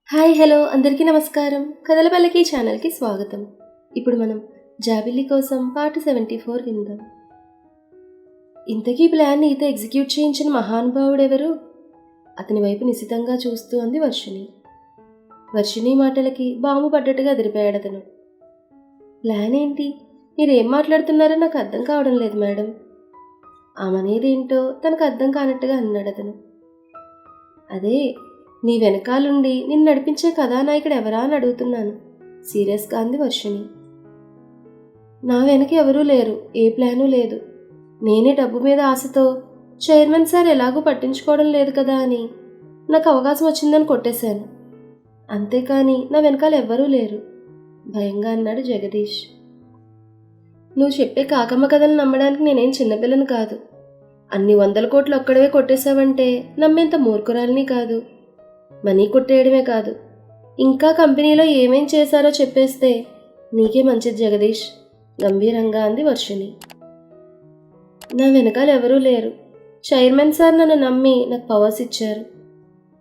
Hi hello అందరికీ నమస్కారం. కథల పల్లకి ఛానల్కి స్వాగతం. ఇప్పుడు మనం జాబిల్లి కోసం పార్ట్ 74 విందాం. ఇంతకీ ప్లాన్ నీతో ఎగ్జిక్యూట్ చేయించిన మహానుభావుడెవరు? అతని వైపు నిశితంగా చూస్తూ అంది వర్షిణి. వర్షిణి మాటలకి బాంబు పడ్డట్టుగా అదిరిపోయాడు అతను. ప్లాన్ ఏంటి? మీరేం మాట్లాడుతున్నారో నాకు అర్థం కావడం లేదు మేడం. ఆమెనేదేంటో తనకు అర్థం కానట్టుగా అన్నాడు అతను. అదే, నీ వెనకాలుండి నిన్ను నడిపించే కథానాయకుడు ఎవరా అని అడుగుతున్నాను సీరియస్గా అంది వర్షిణి. నా వెనక ఎవరూ లేరు, ఏ ప్లాను లేదు. నేనే డబ్బు మీద ఆశతో చైర్మన్ సార్ ఎలాగూ పట్టించుకోవడం లేదు కదా అని నాకు అవకాశం వచ్చిందని కొట్టేశాను. అంతేకాని నా వెనకాల ఎవ్వరూ లేరు భయంగా అన్నాడు జగదీష్. నువ్వు చెప్పే కాకమ్మ కథలు నమ్మడానికి నేనేం చిన్నపిల్లని కాదు. అన్ని 100 కోట్లు ఒక్కడవే కొట్టేశావంటే నమ్మేంత మూర్ఖురాలిని కాదు. మనీ కొట్టేయడమే కాదు, ఇంకా కంపెనీలో ఏమేం చేశారో చెప్పేస్తే నీకే మంచిది జగదీష్ గంభీరంగా అంది వర్షిణి. నా వెనకాల ఎవరూ లేరు. చైర్మన్ సార్ నన్ను నమ్మి నాకు పవర్స్ ఇచ్చారు.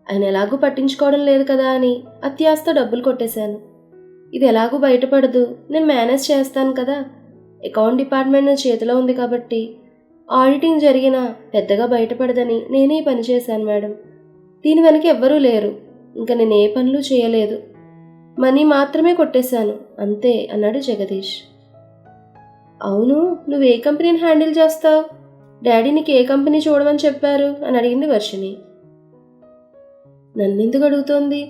ఆయన ఎలాగూ పట్టించుకోవడం లేదు కదా అని అత్యాశతో డబ్బులు కొట్టేశాను. ఇది ఎలాగూ బయటపడదు, నేను మేనేజ్ చేస్తాను కదా. అకౌంట్ డిపార్ట్మెంట్ నా చేతిలో ఉంది కాబట్టి ఆడిటింగ్ జరిగినా పెద్దగా బయటపడదని నేనే పని చేశాను మేడం. దీని వెనక ఎవ్వరూ లేరు. ఇంకా నేను ఏ పనులు చేయలేదు, మనీ మాత్రమే కొట్టేశాను అంతే అన్నాడు జగదీష్. అవును, నువ్వు ఏ కంపెనీని హ్యాండిల్ చేస్తావు? డాడీ నీకు ఏ కంపెనీ చూడమని చెప్పారు అని అడిగింది వర్షిణి. నన్నెందుకు అడుగుతోంది?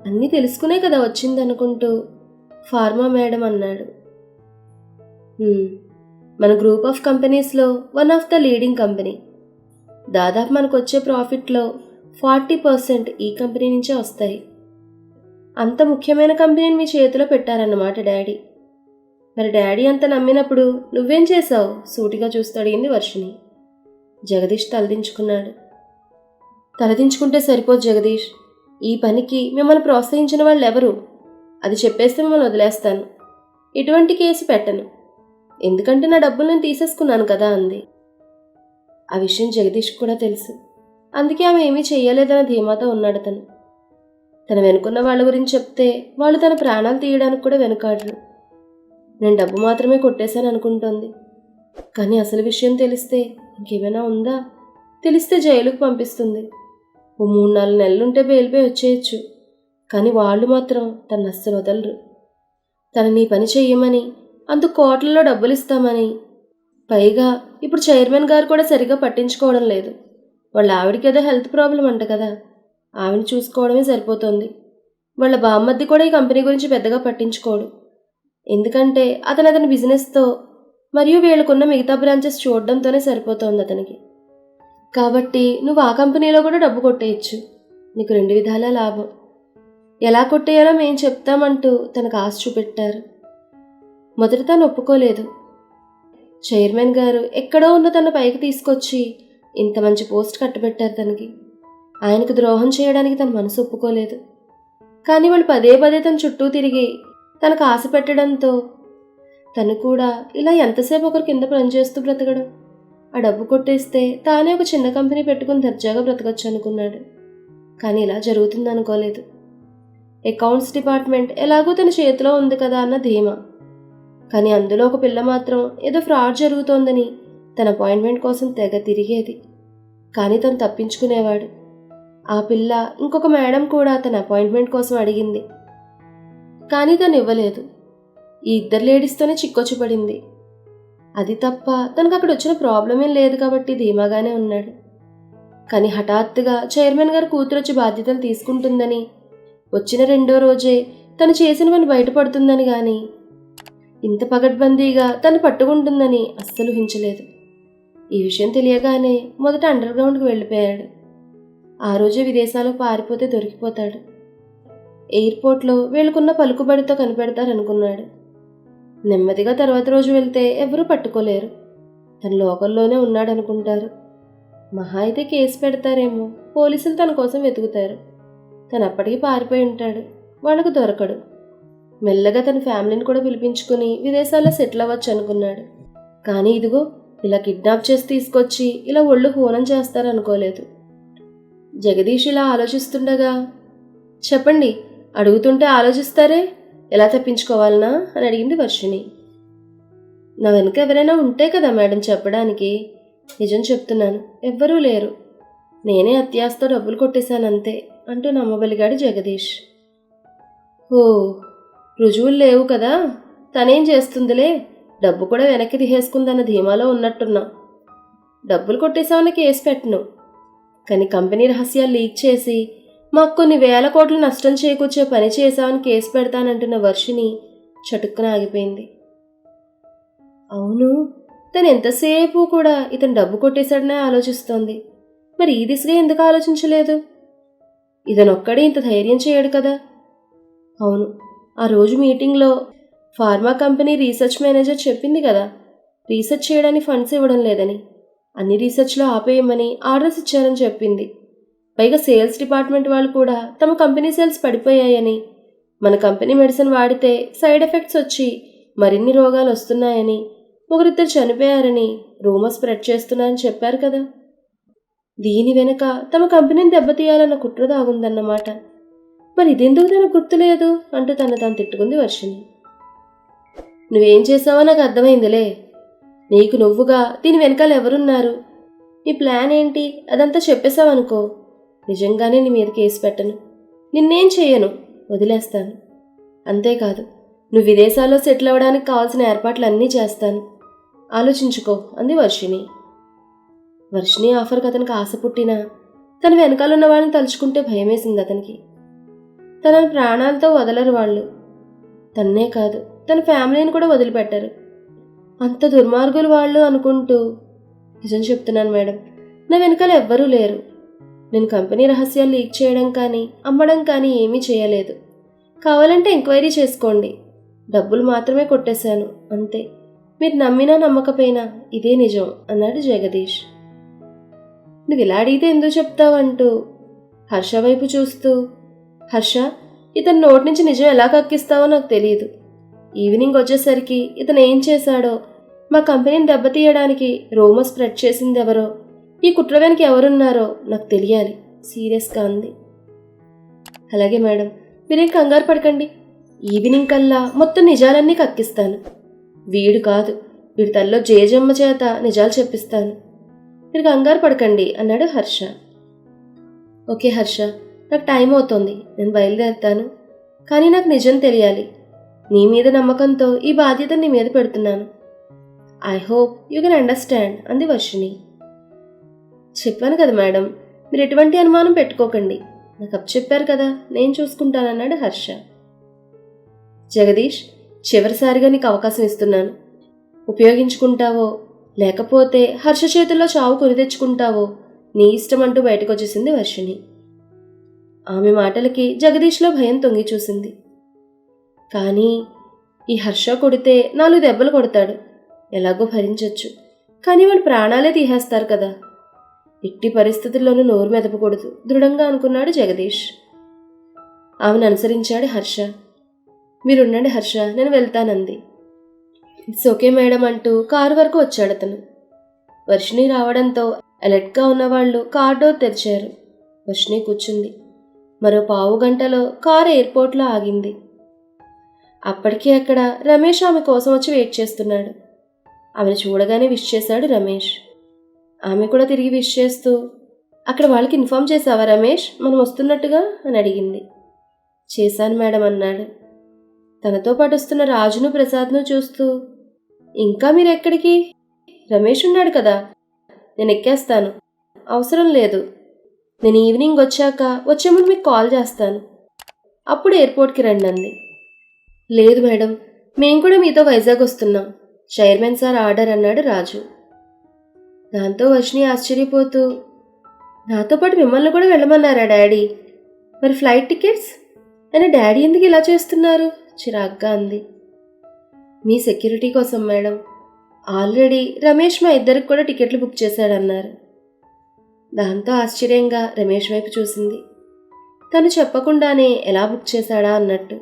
అన్నీ తెలుసుకునే కదా వచ్చింది అనుకుంటూ ఫార్మా మేడం అన్నాడు. మన గ్రూప్ ఆఫ్ కంపెనీస్లో one of the leading company. దాదాపు మనకు వచ్చే ప్రాఫిట్లో 40% ఈ కంపెనీ నుంచే వస్తాయి. అంత ముఖ్యమైన కంపెనీని మీ చేతిలో పెట్టారన్నమాట డాడీ. మరి డాడీ అంత నమ్మినప్పుడు నువ్వేం చేశావు సూటిగా చూస్తూ అడిగింది వర్షిణి. జగదీష్ తలదించుకున్నాడు. తలదించుకుంటే సరిపోదు జగదీష్, ఈ పనికి మిమ్మల్ని ప్రోత్సహించిన వాళ్ళు ఎవరు? అది చెప్పేస్తే మిమ్మల్ని వదిలేస్తాను. ఎటువంటి కేసు పెట్టను, ఎందుకంటే నా డబ్బులు నేను తీసేసుకున్నాను కదా అంది. ఆ విషయం జగదీష్ కూడా తెలుసు. అందుకే ఆమె ఏమీ చెయ్యలేదన్న ధీమాతో ఉన్నాడు తను. తన వెనుకున్న వాళ్ళ గురించి చెప్తే వాళ్ళు తన ప్రాణాలు తీయడానికి కూడా వెనుకాడరు. నేను డబ్బు మాత్రమే కొట్టేశాను అనుకుంటోంది. కానీ అసలు విషయం తెలిస్తే ఇంకేమైనా ఉందా? తెలిస్తే జైలుకు పంపిస్తుంది. ఓ 3-4 నెలలుంటే బెయిల్పై వచ్చేయచ్చు. కానీ వాళ్ళు మాత్రం తను అస్సలు వదలరు. తను నీ పని చెయ్యమని, అందుకు కోట్లలో డబ్బులు ఇస్తామని. పైగా ఇప్పుడు చైర్మన్ గారు కూడా సరిగ్గా పట్టించుకోవడం లేదు. వాళ్ళ ఆవిడకి ఏదో హెల్త్ ప్రాబ్లం అంట కదా, ఆవిడని చూసుకోవడమే సరిపోతుంది. వాళ్ళ బామ్మద్ది కూడా ఈ కంపెనీ గురించి పెద్దగా పట్టించుకోడు. ఎందుకంటే అతని బిజినెస్తో మరియు వీళ్ళకున్న మిగతా బ్రాంచెస్ చూడడంతోనే సరిపోతుంది అతనికి. కాబట్టి నువ్వు ఆ కంపెనీలో కూడా డబ్బు కొట్టేయచ్చు, నీకు 2 విధాలా లాభం. ఎలా కొట్టేయాలో మేం చెప్తామంటూ తనకు ఆశ చూపెట్టారు. మొదట తను ఒప్పుకోలేదు. చైర్మన్ గారు ఎక్కడో ఉన్న తన పైకి తీసుకొచ్చి ఇంత మంచి పోస్ట్ కట్టబెట్టారు తనకి. ఆయనకు ద్రోహం చేయడానికి తన మనసు ఒప్పుకోలేదు. కానీ వాళ్ళు పదే తన చుట్టూ తిరిగి తనకు ఆశ పెట్టడంతో తను కూడా ఇలా ఎంతసేపు ఒకరు కింద పనిచేస్తూ బ్రతకడం, ఆ డబ్బు కొట్టేస్తే తానే ఒక చిన్న కంపెనీ పెట్టుకుని దర్జాగా బ్రతకచ్చు అనుకున్నాడు. కానీ ఇలా జరుగుతుంది అనుకోలేదు. అకౌంట్స్ డిపార్ట్మెంట్ ఎలాగో తన చేతిలో ఉంది కదా అన్న ధీమా. కానీ అందులో ఒక పిల్ల మాత్రం ఏదో ఫ్రాడ్ జరుగుతోందని తన అపాయింట్మెంట్ కోసం తెగ తిరిగేది. కానీ తను తప్పించుకునేవాడు. ఆ పిల్ల ఇంకొక మేడం కూడా తన అపాయింట్మెంట్ కోసం అడిగింది, కానీ తను ఇవ్వలేదు. ఈ 2 లేడీస్తోనే చిక్కొచ్చి పడింది. అది తప్ప తనకు అక్కడ వచ్చిన ప్రాబ్లమేం లేదు కాబట్టి ధీమాగానే ఉన్నాడు. కానీ హఠాత్తుగా చైర్మన్ గారు కూతురు వచ్చి బాధ్యతలు తీసుకుంటుందని, వచ్చిన 2వ రోజే తను చేసిన పని బయటపడుతుందని, కానీ ఇంత పగడ్బందీగా తను పట్టుకుంటుందని అస్సలు ఊహించలేదు. ఈ విషయం తెలియగానే మొదట అండర్ గ్రౌండ్కి వెళ్ళిపోయాడు. ఆ రోజే విదేశాలకు పారిపోతే దొరికిపోతాడు. ఎయిర్పోర్ట్లో వీళ్ళకున్న పలుకుబడితో కనిపెడతారనుకున్నాడు. నెమ్మదిగా తర్వాత రోజు వెళ్తే ఎవరూ పట్టుకోలేరు. తను లోకల్లోనే ఉన్నాడనుకుంటారు. మహా అయితే కేసు పెడతారేమో, పోలీసులు తన కోసం వెతుకుతారు. తను అప్పటికి పారిపోయి ఉంటాడు, వాళ్ళకు దొరకడు. మెల్లగా తన ఫ్యామిలీని కూడా పిలిపించుకుని విదేశాల్లో సెటిల్ అవ్వచ్చు అనుకున్నాడు. కానీ ఇదిగో ఇలా కిడ్నాప్ చేసి తీసుకొచ్చి ఇలా ఒళ్ళు హోనం చేస్తారనుకోలేదు. జగదీష్ ఇలా ఆలోచిస్తుండగా, చెప్పండి అడుగుతుంటే ఆలోచిస్తారే, ఎలా తప్పించుకోవాలనా అని అడిగింది వర్షిణి. నా వెనుక ఎవరైనా ఉంటే కదా మేడం చెప్పడానికి. నిజం చెప్తున్నాను, ఎవ్వరూ లేరు. నేనే అత్యాశతో డబ్బులు కొట్టేశానంతే అంటూ నమ్మబలిగాడు జగదీష్. ఓ, రుజువులు లేవు కదా, తనేం చేస్తుందిలే, డబ్బు కూడా వెనక్కి తీసేసుకుందన్న ధీమాలో ఉన్నట్టున్నా. డబ్బులు కొట్టేశామని కేసు పెట్టను, కానీ కంపెనీ రహస్యాలు లీక్ చేసి మాకు కొన్ని వేల కోట్లు నష్టం చేకూర్చే పని చేశామని కేసు పెడతానంటున్న వర్షిని చటుక్కున ఆగిపోయింది. అవును, తను ఎంతసేపు కూడా ఇతను డబ్బు కొట్టేశాడనే ఆలోచిస్తోంది. మరి ఈ దిశగా ఎందుకు ఆలోచించలేదు? ఇతనొక్కడే ఇంత ధైర్యం చేయడు కదా. అవును, ఆ రోజు మీటింగ్లో ఫార్మా కంపెనీ రీసెర్చ్ మేనేజర్ చెప్పింది కదా, రీసెర్చ్ చేయడానికి ఫండ్స్ ఇవ్వడం లేదని, అన్ని రీసెర్చ్లో ఆపేయమని ఆర్డర్స్ ఇచ్చారని చెప్పింది. పైగా సేల్స్ డిపార్ట్మెంట్ వాళ్ళు కూడా తమ కంపెనీ సేల్స్ పడిపోయాయని, మన కంపెనీ మెడిసిన్ వాడితే సైడ్ ఎఫెక్ట్స్ వచ్చి మరిన్ని రోగాలు వస్తున్నాయని, ఒకరిద్దరు చనిపోయారని రూమర్ స్ప్రెడ్ చేస్తున్నారని చెప్పారు కదా. దీని వెనుక తమ కంపెనీని దెబ్బతీయాలన్న కుట్ర దాగుందన్నమాట. మరి ఇదెందుకు తనకు గుర్తులేదు అంటూ తాను తిట్టుకుంది వర్షిణి. నువ్వేం చేసావో నాకు అర్థమైందిలే. నీకు నువ్వుగా దీని వెనకాల ఎవరున్నారు, నీ ప్లాన్ ఏంటి అదంతా చెప్పేశావనుకో, నిజంగానే నీ మీద కేసు పెట్టను, నిన్నేం చేయను, వదిలేస్తాను. అంతేకాదు, నువ్వు విదేశాల్లో సెటిల్ అవ్వడానికి కావాల్సిన ఏర్పాట్లన్నీ చేస్తాను, ఆలోచించుకో అంది వర్షిణి. వర్షిణి ఆఫర్కి అతనికి ఆశ పుట్టినా తన వెనకాలన్న వాళ్ళని తలుచుకుంటే భయమేసింది అతనికి. తనని ప్రాణాలతో వదలరు వాళ్ళు. తన్నే కాదు, తన ఫ్యామిలీని కూడా వదిలిపెట్టరు. అంత దుర్మార్గులు వాళ్ళు అనుకుంటూ, నిజం చెప్తున్నాను మేడం, నా వెనకాల ఎవ్వరూ లేరు. నేను కంపెనీ రహస్యాలు లీక్ చేయడం కానీ అమ్మడం కానీ ఏమీ చేయలేదు. కావాలంటే ఎంక్వైరీ చేసుకోండి. డబ్బులు మాత్రమే కొట్టేశాను అంతే. మీరు నమ్మినా నమ్మకపోయినా ఇదే నిజం అన్నాడు జగదీష్. నువ్వు ఇలా అడిగితే ఎందుకు చెప్తావంటూ హర్ష వైపు చూస్తూ, హర్ష, ఇతని నోటి నుంచి నిజం ఎలా కక్కిస్తావో నాకు తెలియదు. ఈవినింగ్ వచ్చేసరికి ఇతను ఏం చేశాడో, మా కంపెనీని దెబ్బతీయడానికి రూమర్ స్ప్రెడ్ చేసింది ఎవరో, ఈ కుట్ర వెనక ఎవరున్నారో నాకు తెలియాలి సీరియస్గా అంది. అలాగే మేడం, మీరేం కంగారు పడకండి. ఈవినింగ్ కల్లా మొత్తం నిజాలన్నీ కక్కిస్తాను. వీడు కాదు, వీడి తల్లో జేజమ్మ చేత నిజాలు చెప్పిస్తాను. మీరు కంగారు పడకండి అన్నాడు హర్ష. ఓకే హర్ష, నాకు టైం అవుతోంది, నేను బయలుదేరుతాను. కానీ నాకు నిజం తెలియాలి. నీ మీద నమ్మకంతో ఈ బాధ్యత నీ మీద పెడుతున్నాను. I hope you can understand అంది వర్షిణి. చెప్పాను కదా మేడం, మీరు ఎటువంటి అనుమానం పెట్టుకోకండి. నాకు అప్పచెప్పారు కదా, నేను చూసుకుంటానన్నాడు హర్ష. జగదీష్, చివరిసారిగా నీకు అవకాశం ఇస్తున్నాను. ఉపయోగించుకుంటావో లేకపోతే హర్ష చేతుల్లో చావు కొని తెచ్చుకుంటావో నీ ఇష్టం అంటూ బయటకు వచ్చేసింది వర్షిణి. ఆమె మాటలకి జగదీష్లో భయం తొంగి చూసింది. కానీ ఈ హర్ష కొడితే 4 దెబ్బలు కొడతాడు, ఎలాగో భరించొచ్చు. కానీ వాడు ప్రాణాలే తీసేస్తారు కదా. ఎట్టి పరిస్థితుల్లోనూ నోరు మెదపకూడదు దృఢంగా అనుకున్నాడు జగదీష్. ఆమెను అనుసరించాడు హర్ష. మీరుండండి హర్ష, నేను వెళ్తానంది. ఇట్స్ ఓకే మేడం అంటూ కారు వరకు వచ్చాడు అతను. వర్షిణి రావడంతో అలర్ట్గా ఉన్నవాళ్లు కార్ డోర్ తెరిచారు. వర్షిణి కూర్చుంది. మరో 15 గంటలో కారు ఎయిర్పోర్ట్లో ఆగింది. అప్పటికే అక్కడ రమేష్ ఆమె కోసం వచ్చి వెయిట్ చేస్తున్నాడు. ఆమెను చూడగానే విష్ చేశాడు రమేష్. ఆమె కూడా తిరిగి విష్ చేస్తూ, అక్కడ వాళ్ళకి ఇన్ఫార్మ్ చేశావా రమేష్ మనం వస్తున్నట్టుగా అని అడిగింది. చేశాను మేడం అన్నాడు. తనతో పాటు వస్తున్న రాజును ప్రసాద్ను చూస్తూ, ఇంకా మీరెక్కడికి? రమేష్ ఉన్నాడు కదా, నేను ఎక్కేస్తాను. అవసరం లేదు, నేను ఈవినింగ్ వచ్చాక వచ్చే ముందు మీకు కాల్ చేస్తాను, అప్పుడు ఎయిర్పోర్ట్కి రండి అంది. లేదు మేడం, మేము కూడా మీతో వైజాగ్ వస్తున్నాం, చైర్మన్ సార్ ఆర్డర్ అన్నాడు రాజు. దాంతో వర్షిణి ఆశ్చర్యపోతూ, నాతో పాటు మిమ్మల్ని కూడా వెళ్ళమన్నారా డాడీ? మరి ఫ్లైట్ టికెట్స్? అయినా డాడీ ఎందుకు ఇలా చేస్తున్నారు చిరాగ్గా అంది. మీ సెక్యూరిటీ కోసం మేడం, ఆల్రెడీ రమేష్ మా ఇద్దరికి కూడా టికెట్లు బుక్ చేశాడన్నారు. దాంతో ఆశ్చర్యంగా రమేష్ వైపు చూసింది. తను చెప్పకుండానే ఎలా బుక్ చేశాడా అన్నట్టు.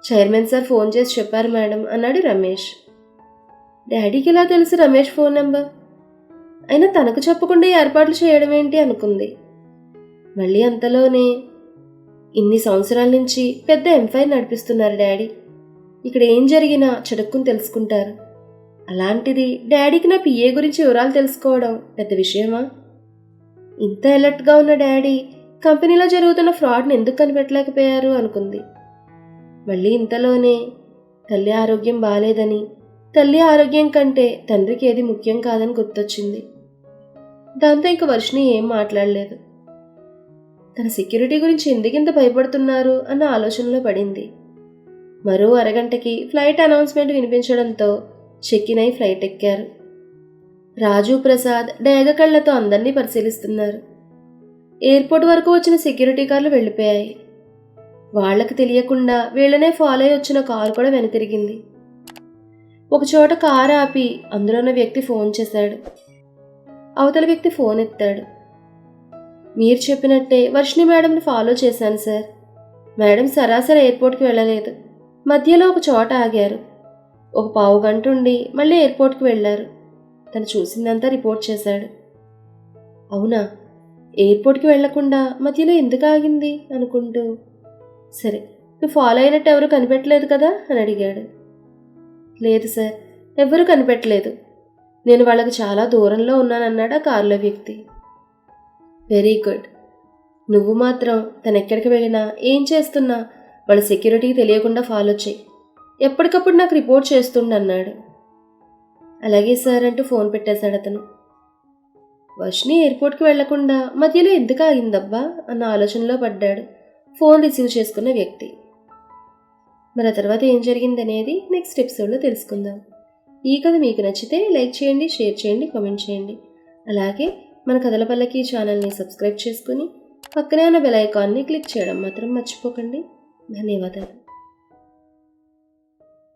చైర్మన్ సార్ ఫోన్ చేసి చెప్పారు మేడం అన్నాడు రమేష్. డాడీకి ఎలా తెలుసు రమేష్ ఫోన్ నెంబర్? అయినా తనకు చెప్పకుండా ఏర్పాట్లు చేయడం ఏంటి అనుకుంది. మళ్ళీ అంతలోనే, ఇన్ని సంవత్సరాల నుంచి పెద్ద ఎంఫైర్ నడిపిస్తున్నారు డాడీ. ఇక్కడ ఏం జరిగినా చటుక్కుని తెలుసుకుంటారు. అలాంటిది డాడీకి నా పిఏ గురించి వివరాలు తెలుసుకోవడం పెద్ద విషయమా? ఇంత అలర్ట్గా ఉన్న డాడీ కంపెనీలో జరుగుతున్న ఫ్రాడ్ని ఎందుకు కనిపెట్టలేకపోయారు అనుకుంది. మళ్ళీ ఇంతలోనే తల్లి ఆరోగ్యం బాలేదని, తల్లి ఆరోగ్యం కంటే తండ్రికి ఏది ముఖ్యం కాదని గుర్తొచ్చింది. దాంతో ఇంక వర్షిణి ఏం మాట్లాడలేదు. తన సెక్యూరిటీ గురించి ఎందుకింత భయపడుతున్నారు అన్న ఆలోచనలో పడింది. మరో అరగంటకి ఫ్లైట్ అనౌన్స్మెంట్ వినిపించడంతో చెక్ ఇన్ అయి ఫ్లైట్ ఎక్కారు. రాజు ప్రసాద్ డేగ కళ్లతో అందరినీ పరిశీలిస్తున్నారు. ఎయిర్పోర్ట్ వరకు వచ్చిన సెక్యూరిటీ కార్లు వెళ్ళిపోయాయి. వాళ్లకు తెలియకుండా వీళ్ళనే ఫాలో అయి వచ్చిన కారు కూడా వెనుతిరిగింది. ఒకచోట కారు ఆపి అందులో ఉన్న వ్యక్తి ఫోన్ చేశాడు. అవతల వ్యక్తి ఫోన్ ఎత్తాడు. మీరు చెప్పినట్టే వర్షిణి మేడంని ఫాలో చేశాను సార్. మేడం సరాసరి ఎయిర్పోర్ట్కి వెళ్ళలేదు. మధ్యలో ఒక చోట ఆగారు. ఒక పావు గంట ఉండి మళ్ళీ ఎయిర్పోర్ట్కి వెళ్ళారు. తను చూసిందంతా రిపోర్ట్ చేశాడు. అవునా, ఎయిర్పోర్ట్కి వెళ్లకుండా మధ్యలో ఎందుకు ఆగింది అనుకుంటూ, సరే నువ్వు ఫాలో అయినట్టు ఎవరు కనిపెట్టలేదు కదా అని అడిగాడు. లేదు సార్, ఎవరూ కనిపెట్టలేదు. నేను వాళ్ళకి చాలా దూరంలో ఉన్నానన్నాడు ఆ కారులో వ్యక్తి. Very good. నువ్వు మాత్రం తను ఎక్కడికి వెళ్ళినా ఏం చేస్తున్నా వాళ్ళ సెక్యూరిటీకి తెలియకుండా ఫాలో చేయి. ఎప్పటికప్పుడు నాకు రిపోర్ట్ చేస్తుండన్నాడు. అలాగే సార్ అంటూ ఫోన్ పెట్టేశాడు అతను. వర్షిణి ఎయిర్పోర్ట్కి వెళ్లకుండా మధ్యలో ఎందుకు ఆగిందబ్బా అన్న ఆలోచనలో పడ్డాడు ఫోన్ రిసీవ్ చేసుకున్న వ్యక్తి. మరి ఆ తర్వాత ఏం జరిగిందనేది నెక్స్ట్ ఎపిసోడ్లో తెలుసుకుందాం. ఈ కథ మీకు నచ్చితే లైక్ చేయండి, షేర్ చేయండి, కామెంట్ చేయండి. అలాగే మన కథల పల్లకి ఛానల్ని సబ్స్క్రైబ్ చేసుకుని పక్కనే ఉన్న బెల్ ఐకాన్ని క్లిక్ చేయడం మాత్రం మర్చిపోకండి. ధన్యవాదాలు.